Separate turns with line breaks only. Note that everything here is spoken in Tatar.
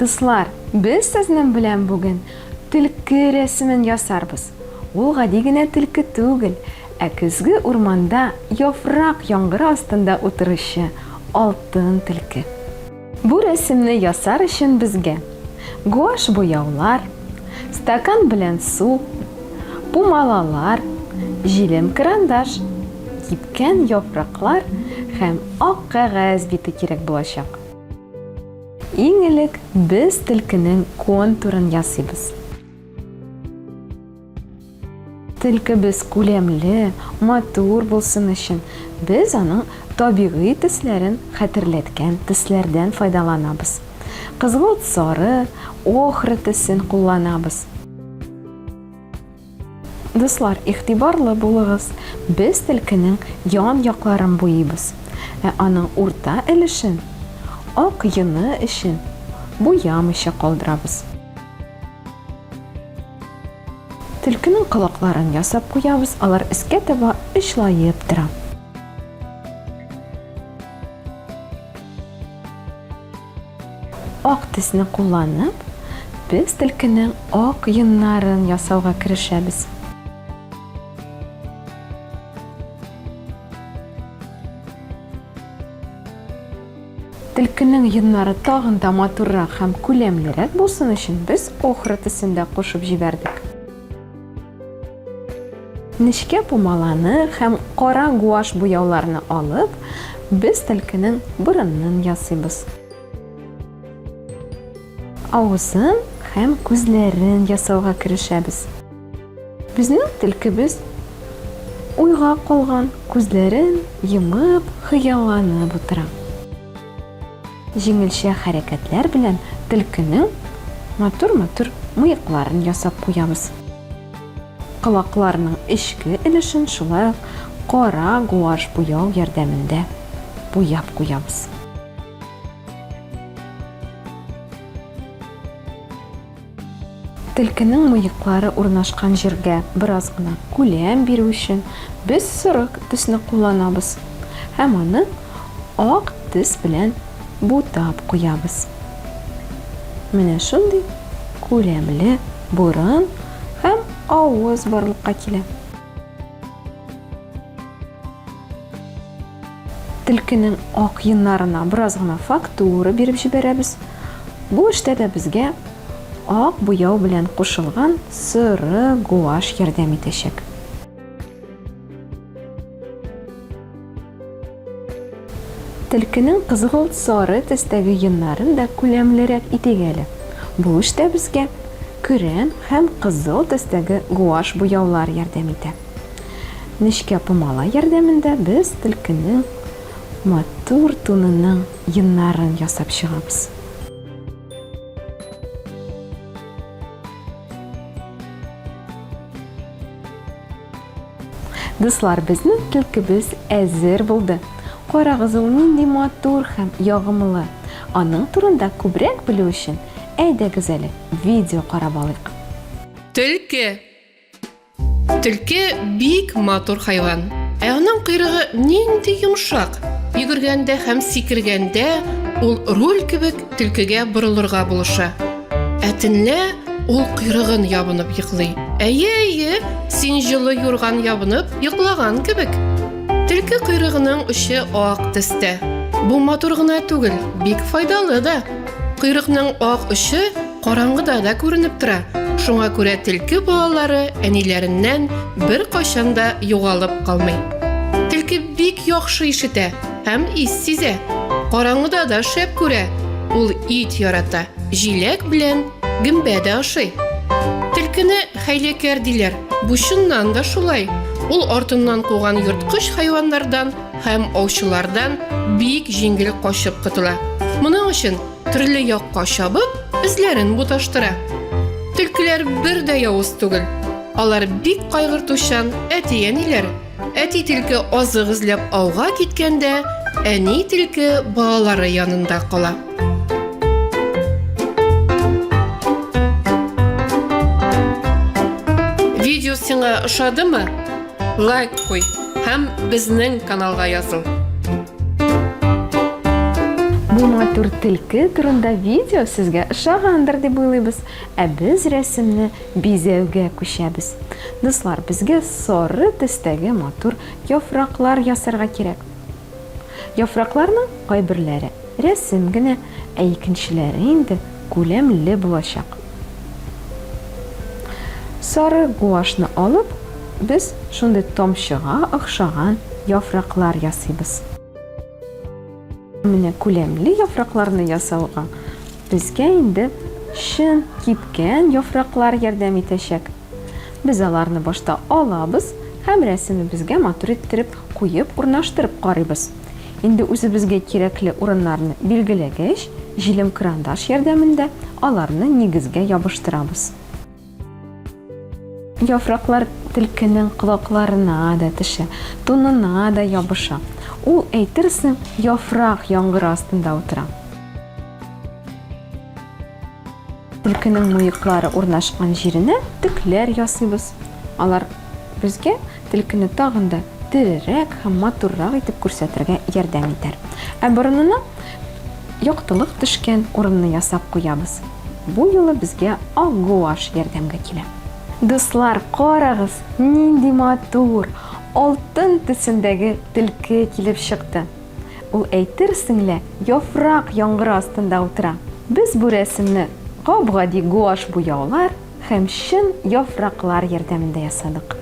Дуслар, без сезнең белән бүген төлке рәсемен ясарбыз. Ул гади генә төлке түгел, ә көзге урманда яфрак яңгыр астында утыручы алтын төлке. Бу рәсемне ясар өчен безгә гуаш буяулар, стакан белән су, пумалалар, җилем карандаш, кипкән яфраклар һәм ак кәгазь бите кирәк булачак. Иң элек без төлкенең контурын ясыйбыз. Төлкебез күләмле, матур булсын өчен без аның табигый төсләрен хәтерләткән төсләрдән файдаланабыз. Кызгылт сары, охра төсен кулланабыз. Дуслар, игътибарлы булыгыз. Без төлкенең ян якларын буйыбыз. Ә аның урта өлешен ак йоны өчен буямыйча калдырабыз. Төлкенең колакларын ясап куябыз, алар өскә таба очлаеп тора. Ак төсне кулланып, без төлкенең ак йоннарын ясауга керешәбез. Төлкенең йоннары тагын да матуррак һәм күләмлерәк булсын өчен без охра төсен дә кушып җибәрдек. Нечкә пумаланы һәм кара гуаш буяуларны алып, без төлкенең борынын ясыйбыз. Авызын һәм күзләрен ясауга керешәбез. Безнең төлкебез уйга калган, күзләрен йомып, хыялланып утыра. Җиңелчә хәрәкәтләр белән төлкенең матур-матур мыекларын ясап куябыз. Колакларның эчке өлешен шулай кара гуаш буяу ярдәмендә буяп куябыз. Төлкенең мыеклары урнашкан җиргә бераз гына күләм бирү өчен без сырык төсне кулланабыз һәм аны ак төс белән бутап куябыз. Менә шундый күләмле бурын һәм авыз барлыкка килә. Төлкенең ак йоннарына бераз гына фактура биреп җибәрәбез. Бу эштә дә безгә ак буяу белән кушылган сыры гуаш ярдәм итәчәк. Төлкенең кызгылт сары төстәге йоннарын да күләмлерәк итик әле. Бу эштә безгә көрән һәм кызыл төстәге гуаш буяулар ярдәм итә. Нечкә пумала ярдәмендә без төлкенең матур тунының йоннарын ясап чыгабыз. Дуслар, безнең төлкебез әзер булды. Карагыз, ул нинди матур һәм ягымлы. Аның турында күбрәк белү өчен әйдәгез әле видео карап алыйк.
Төлке. Төлке бик матур хайван. Ә аның койрыгы нинди йомшак. Йөгергәндә һәм сикергәндә ул руль кебек төлкегә борылырга булыша. Ә төнлә ул койрыгын ябынып йоклый. Әйе, син җылы юрган ябынып йоклаган кебек. Төлке койрыгының ұшы ак төстә. Бу матур гына түгел, бик файдалы да. Койрыкның ак ұшы караңгыда да күренеп тора. Шуңа күрә төлке балалары әниләреннән бер качан да югалып калмый. Төлке бик яхшы ишетә һәм ис сизә. Караңгыда да шәп күрә. Ул ит ярата, җиләк белән гөмбә дә ашый. Төлкене хәйләкәр диләр. Бу чыннан да шулай. Ул артыннан куган йырткыч хайваннардан һәм аучылардан бик җиңел качып котыла. Моның өчен төрле якка чабып, эзләрен буташтыра. Төлкеләр бер дә явыз түгел. Алар бик кайгыртучан әти-әниләр. Әти төлке азык эзләп ауга киткәндә, әни төлке балалары янында кала. Видео сиңа ошадымы? Лайк куй һәм безнең каналга языл.
Бу матур төлке турында видео сезгә ошагандыр дип уйлыйбыз. Ә без рәсемне бизәүгә күчәбез. Дуслар, безгә сары төстәге матур яфраклар ясарга кирәк. Яфракларның кайберләре рәсем генә, ә икенчеләре инде күләмле булачак. Сары гуашны алып, без шундый тамчыга охшаган яфраклар ясыйбыз. Менә күләмле яфракларны ясауга безгә инде шын кипкән яфраклар ярдәм итәчәк. Без аларны башта алабыз һәм рәсемебезгә матур иттереп куеп урнаштырып карыйбыз. Инде үзебезгә кирәкле урыннарны билгеләгәч, җилем карандаш ярдәмендә аларны нигезгә ябыштырабыз. Яфраклар төлкенең колакларына да төшә, тунына да ябыша. Ул әйтерсең яфрак яңгыр астында утыра. Төлкенең муеклары урнашкан җиренә төкләр ясыйбыз. Алар безгә төлкене тагын да терерәк һәм матуррак итеп күрсәтергә ярдәм итәр. Ә борынына яктылык төшкән урынны ясап куябыз. Бу юлы безгә ак гуаш ярдәмгә килә. Дуслар, карагыз, нинди матур, алтын төсендәге төлке килеп чыкты. Ул әйтерсең лә яфрак яңгыр астында утыра. Без бу рәсемне гап-гади гуаш буяулар һәм шын яфраклар ярдәмендә ясадык.